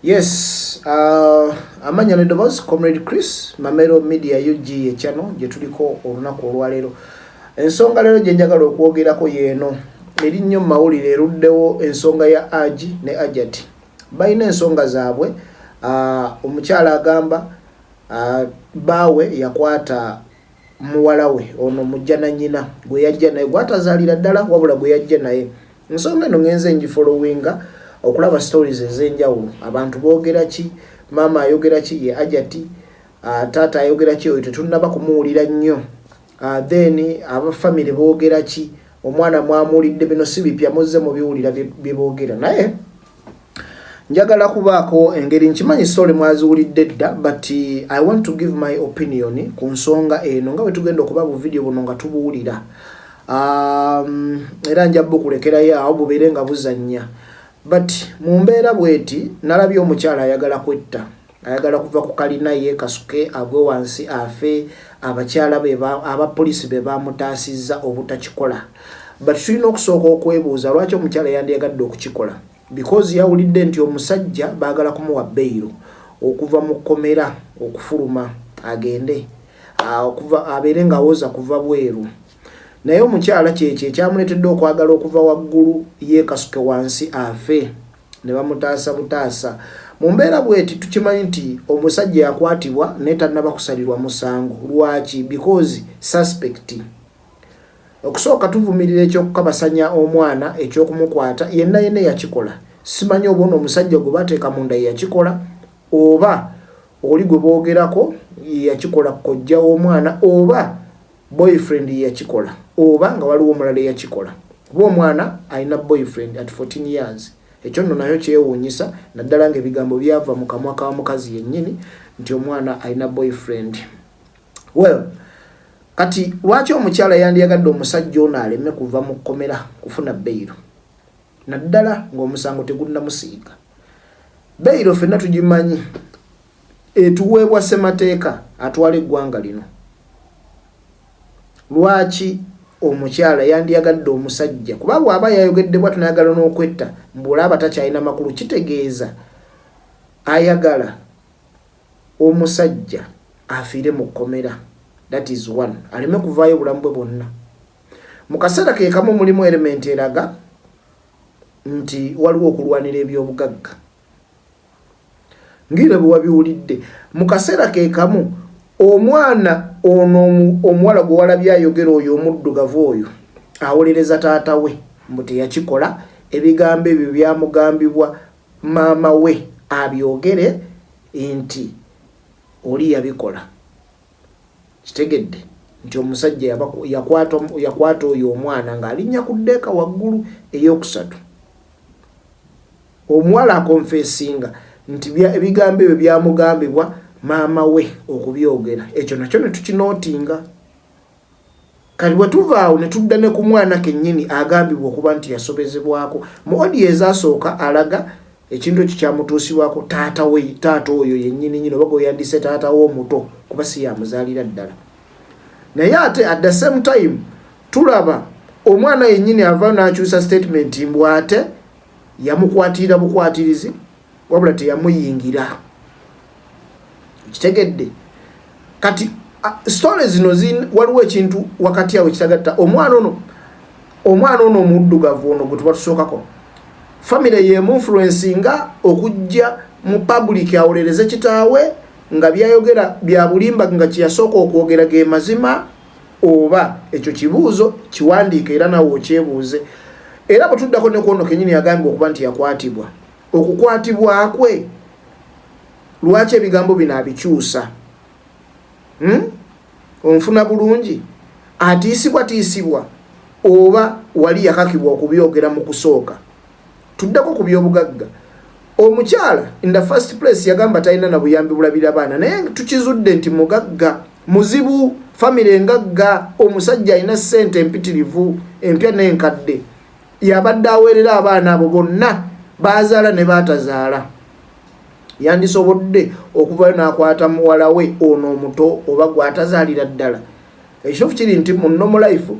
Yes, amanya ne Dobos Comrade Chris Mamero Media UG channel je tuliko olunaku olwalero. Ensonga lero je njagala okwogerako yeeno erinnyo mawulire eruddewo ensonga ya Hajji ne Hajati. Bayina ensonga zaabwe. Omukyala agamba baawe yakwata muwala we ono mujja na nnyina gwe yajja naye gwatazaalira ddala wabula gwe yajja naye. Ensonga eno ngenze ngifollowinga okulaba stories ez'enjawulo. Abantu boogera ki, mama ayogera ki ye Hajati, taata ayogera ki oyo tetunnaba kumuwulira nnyo. Then aba family boogera ki, omwana mwamuwulidde bino si bipya muzze mu biwulira bye boogera. Naye njagala kubaako engeri nkimanyi story mwaziwulidde dda, but I want to give my opinion ku nsonga eno nga bwe tugenda okuba bu video buno nga tubuwulira. Era njabbu kulekerayo awo bubeere nga buzannya. But mu mbeera bweti nalabye omukyala ayagala kwetta. Ayagala kuva ku kalina ye kasuke agwe wansi afe, abakyala be abapoliisi be bamutaasizza obutakikola. But tulina okusooka okwebuuza lwaki omukyala yandiyagadde okukikola. Because yawulidde nti omusajja baagala kumuwa beyiro okuva mu kkomera okufuluma agende okuva abeere ng'awoza kuva bweru. Naye omukyala kyekyo ekyamuleetedde okwagala okuva waggulu ye kasuke wansi afe ne bamutaasa butaasa. Mu mbeera bweti tukimanyi nti omusajja yakwatibwa naye tannaba kusalirwa musango. Lwaki? Because suspect. Okusooka tuvumirira ekyokukabasanya omwana ekyokumukwata yenna yakikola. Simanyi oba ono omusajja gwe bateeka munda yakikola oba oli gwe boogerako yakikola kojja w'omwana oba boyfriend yakikola oba nga waliwo omulala yakikola. Kuba omwana alina boyfriend at 14 years. Ekyo nno nayo kyewuunyisa naddala ng'ebigambo byava mu kamwa ka mukazi yennyini nti omwana alina boyfriend. Well, kati lwaki omukyala yandiyagadde omusajja ono aleme kuva mu kkomera kufuna beyiro naddala ng'omusango tegunnamusiiga? Beyiro ffenna tugimanyi etuweebwa ssemateeka atwala eggwanga lino. Lwaki omukyala yandiyagadde omusajja? Kuba bw'aba yayogedde bw'ati n'ayagala n'okwetta mbulaba takyalina makulu, kitegeeza ayagala omusajja afiire mu kkomera. That is one. Aleme kuvaayo bulamu bwe bwonna. Mu kaseera ke kamu mulimu element eraga nti waliwo okulwanira ebyobugagga. Ngire bwe wabiwulidde. Mu kaseera ke kamu omwana ono omuwala gwe walabye ayogera oyo omuddugavu oyo awolereza taata we mbu teyakikola. Ebigambo ebyo byamugambibwa maama we abyogere nti oli yabikola. Kitegedde nti omusajja yakwata oyo omwana ng'alinnya ku ddeeka waggulu ey'okusatu. Omuwala akonfesinga nti ebigambo ebyo byamugambibwa maama we okubyogera. Ekyo nakyo ne tukinootinga. Kati bwe tuvaawo ne tudda ne ku mwana kennyini agambibwa okuba nti yasobezebwako. Mu odiyo ezaasooka alaga ekintu ekyo kyamutuusibwako taata oyo yennyini nyini oba gwe yandise taata w'omuto kuba si yamuzaalira ddala. Naye ate at the same time tulaba omwana yennyini ava n'akyusa statement mbu ate yamukwatirira bukwatirizi wabula teyamuyingira. Kitegedde. Kati stories zino waliwo ekintu wakati awo kitagatta. Omwana ono omuddugavu ono gwe tuba tusookako family yemuinfluencinga okujja mu public awolereze kitaawe nga byayogera bya bulimba nga kyasooka okwogera ge mazima oba ekyo kibuuzo kiwandiika era nawe okyebuuze. Era bwe tuddako ne kuono kennyini yagambibwa okuba nti yakwatibwa. Okukwatibwa kwe lwaki ebigambo bino abikyusa? Onfuna bulungi? Atiisibwa oba wali yakakibwa okubyogera mu kusooka? Tuddako ku byobugagga. Omukyala in the first place yagamba talina na buyambi bulabira baana, naye tukizudde nti mugagga muzibu, family engagga, omusajja alina ssente empitirivu empya n'enkadde. Yabadde aweerera abaana abo bonna baazaala ne baatazaala. Yandisobodde okuvayo n'akwata muwala we ono omuto oba gw'atazaalira ddala. Ekituufu kiri nti mu normal life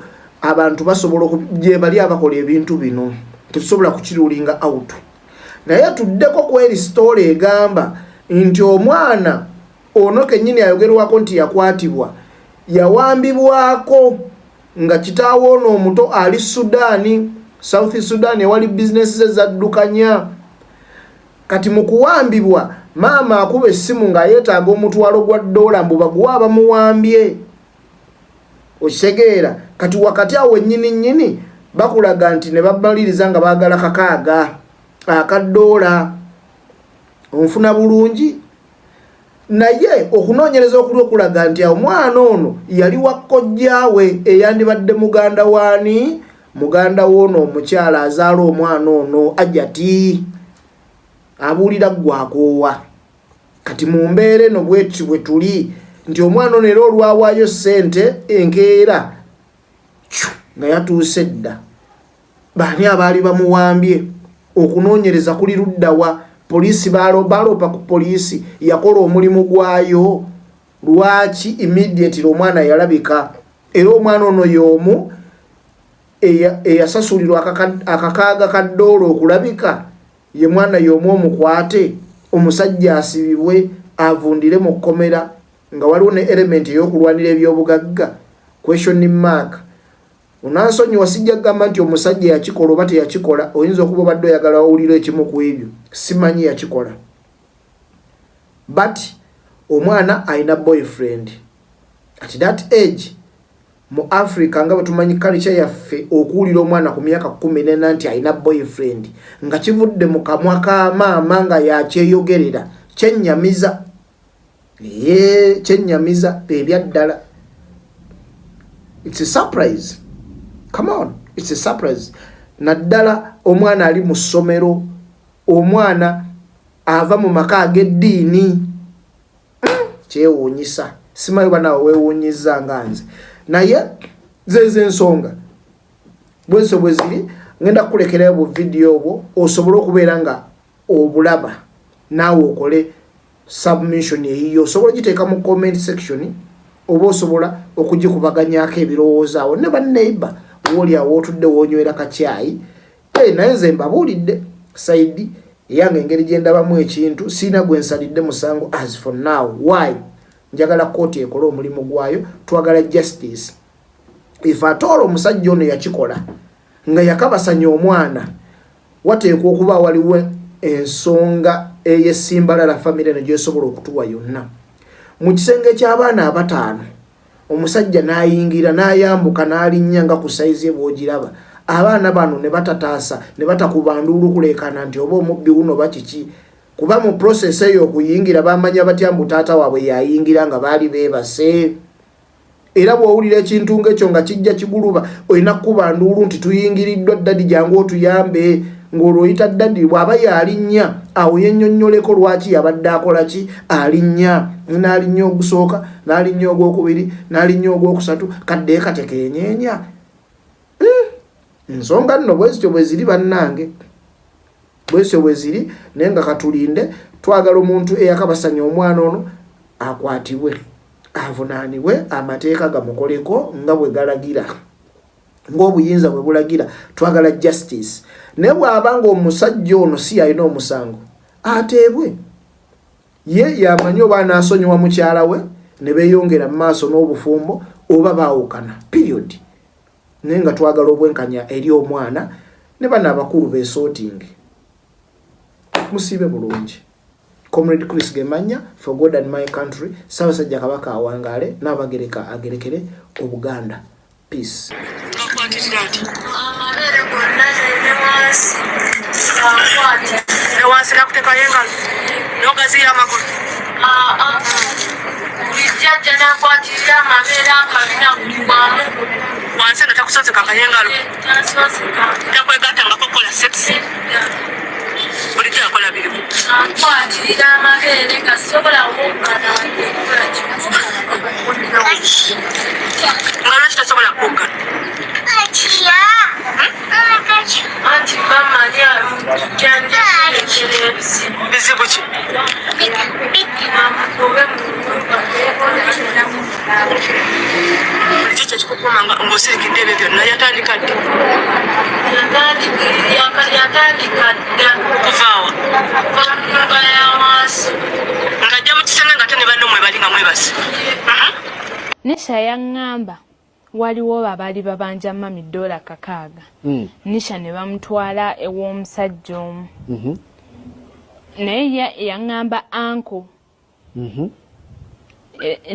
abantu basobola gye bali abakola ebintu bino tetusobola kukirulinga out. naye tuddeko ku eri story egamba nti omwana ono kennyini ayogerwako nti yakwatibwa yawambibwako nga kitaawo ono omuto ali Sudan, South Sudan, ewali business ze zaddukanya. Kati mu kuwambibwa maama akuba essimu nga yeetaaga omutwalo gwa $, mbu baguwa bamuwambye. Okitegeera? Kati wakati awo nnyini bakulaga nti ne babaliriza nga baagala $60 onfuna bulungi. Naye okunoonyereza okuli okulaga nti omwana ono yali wa kkojjaawe eyandibadde muganda waani, muganda w'ono omukyala azaala omwana ono Hajati, abuulira gwakoowa. Kati mu mbeera eno bwe tuli nti omwana ono era olwawaayo ssente enkeera nga yatuuse dda, baani abaali bamuwambye? Okunoonyereza kuli luddawa? Poliisi balopa ku poliisi yakola omulimu gwayo. Lwaki immediately omwana yalabika? Era omwana ono y'omu eyasasulirwa akakaaga ka $, okulabika ye mwana y'omu omukwate, omusajja asibibwe avundire mu kkomera nga waliwo ne element ey'okulwanira ebyobugagga. Question mark. Onansonyiwa sijja kugamba nti omusajja yakikola oba teyakikola, oyinza okuba obadde oyagala owulira ekimu ku ebyo, simanyi yakikola. But omwana alina boyfriend. At that age mu Africa nga batumanyi culture yaffe okuwulira omwana ku myaka 14 nti alina boyfriend nga kivudde mu kamwa ka maama nga yakyeyogerera, kyennyamiza. Kyennyamiza ebyaddala. It's a surprise. Come on, it's a surprise. Naddala omwana ali mu ssomero, omwana ava mu maka ag'eddiini. Kyewuunyisa. Simanyi banawe weewuunyiza nga nze. Naye zeze ensonga bwezo bwe ziri, ngenda kukulekera bu video obwo osobola okubeera nga obulaba naawe okole submission eyiyo. Osobola giteeka mu comment section oba osobola okugikubaganyako ebirowoozo awo ne banneighbor woli awo otudde woonywera kacyayi. Naye nze mbabuulidde saidi eyange engeri gye ndabamu ekintu, siina gwe nsalidde musango as for now. Why? Njagala kooti ekola omulimu gwayo, twagala justice. If at all omusajja ono yakikola nga yakabasanya omwana, wateekwa okuba waliwo ensonga ey'Esimbalala family eno gy'esobola okutuwa yonna. Mu kisenge ky'abaana abataano omusajja n'ayingira n'ayambuka n'alinnya nga ku saizi bw'ogiraba. Abaana bano ne batataasa ne batakuba nduulu kuleekana nti oba omubbi wuno bakiki, kuba mu process eyo okuyingira bamanya batya mbu taata waabwe yayingira nga baali beebase. Era bw'owulira ekintu ng'ekyo nga kijja kiguluba, olina kukuba nduulu nti tuyingiriddwa, ddadi jangu otuyambe. Ng'olwoyita ddadi bw'aba yalinnya awo yennyonnyoleko lwaki yabadde akola ki, alinnya. N'alinnya ogusooka, n'alinnya ogwokubiri, n'alinnya ogwokusatu, kadde katekeenyeenya. Ensonga nno bwezityo bwe ziri bannange, bwezityo bwe ziri. Naye nga katulinde, twagala omuntu eyakabasanya omwana ono akwatibwe, avunaanibwe, amateeka gamukoleko nga bwe galagira, ng'obuyinza bwe bulagira. Twagala justice. Naye bw'abanga omusajja ono si alina omusango, ateebwe. Ye yamanyi oba anaasonyiwa mukyala we ne beeyongera mu maaso n'obufumbo oba baawukana, period. Naye nga twagala obwenkanya eri omwana ne bano abakulu beesootinge. Musiibe bulungi. Comrade Chris Gemanya, for God and my country. Ssaabasajja Kabaka awangaale n'Abagereka agerekere Obuganda. Peace. Ngalo sitasobola kuka. Achia. Anti mama ya janja bizibu ki Chicha chikukumanga ngosirikidde ebyo byonna yatandikadde kuvaawa nyumba ya wansi ng'ajja mu kisenge ng'ate ne banne mwe bali nga mwebasi Nisha yaŋŋamba waliwo babaali babanja mami $6 Nisha ne bamutwala ew'omusajja omu naye yaŋŋamba anko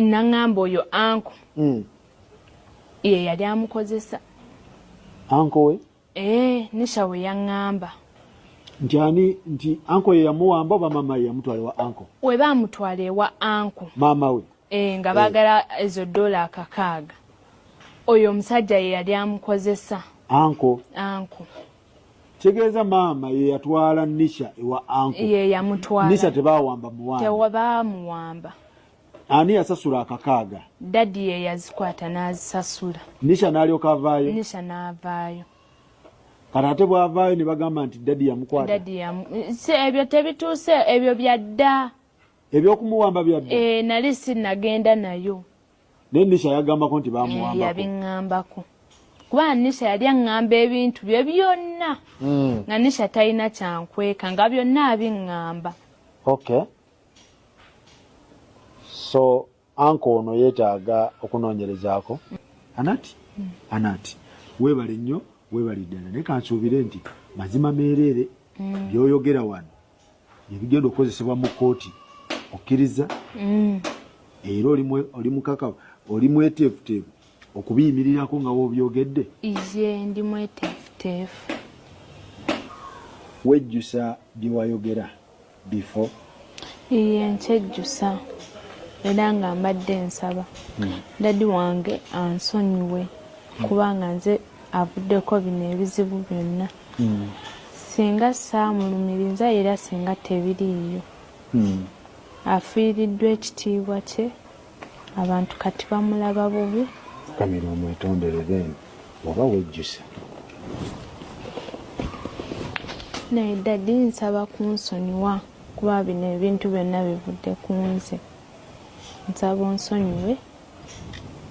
naŋŋamba oyo anko ye yali amukozesa anko we Nisha we yaŋŋamba nti anko ye yamuwamba oba mama ye yamutwala ewa anko we baamutwala ewa anko maama we nga baagala ezo $6 oyo omusajja ye yali amukozesa anko kitegeeza maama ye yatwala Nisha ewa anko ye yamutwala Nisha tebaawamba muwamba tebaamuwamba ani yasasula $6 daddi ye yazikwata n'azisasula Nisha n'alyoka avaayo Nisha n'avaayo kati ate bw'avaayo ne bagamba nti daddi yamukwata ebyo tebituuse ebyo byadda ebyokumuwamba byadda nali sinnagenda nayo naye Nisha yagambako nti baamuwambako yabiŋŋambako kuba Nisha yali aŋŋamba ebintu bye byonna nga Nisha talina kyankweka nga byonna abiŋŋamba so anko ono yeetaaga okunoonyerezaako anati weebale nnyo weebali ddala naye kansuubire nti mazima meereere byoyogera wano ebigenda okukozesebwa mu kkooti okkiriza era oli mukakawu oli mweteefuteefu okubiyimirirako nga woobyogedde ndi mweteefuteefu wejjusa bye wayogera before nkyejjusa era nga mbadde nsaba daddi wange ansonyiwe kubanga nze avuddeko bino ebizibu byonna singa saamulumiriza era singa tebiriiyo afiiriddwa ekitiibwa kye abantu kati bamulaba bubi kamera omwetonderere oba wejjusa naye daddi nsaba kunsonyiwa kuba bino ebintu byonna bivudde ku nze nsaba onsonyiwe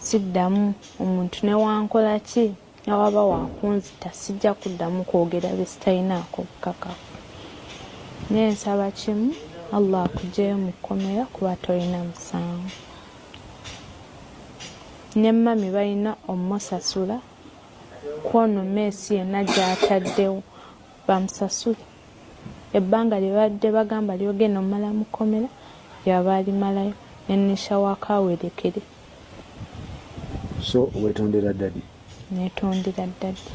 siddamu omuntu newankola ki nawaba wakunzita sijja kuddamu kwogera bye sitalinaako bukakafu naye nsaba kimu Allah akuggyeyo mu kkomera kuba tolina musango ne mami balina omusasula kwono meesi yenna gy'ataddewo bamusasule ebbanga lye badde bagamba lyogenda omumala mu kkomera lyaba alimalayo Nisha wakawerekere so wetondera daddi netondera daddi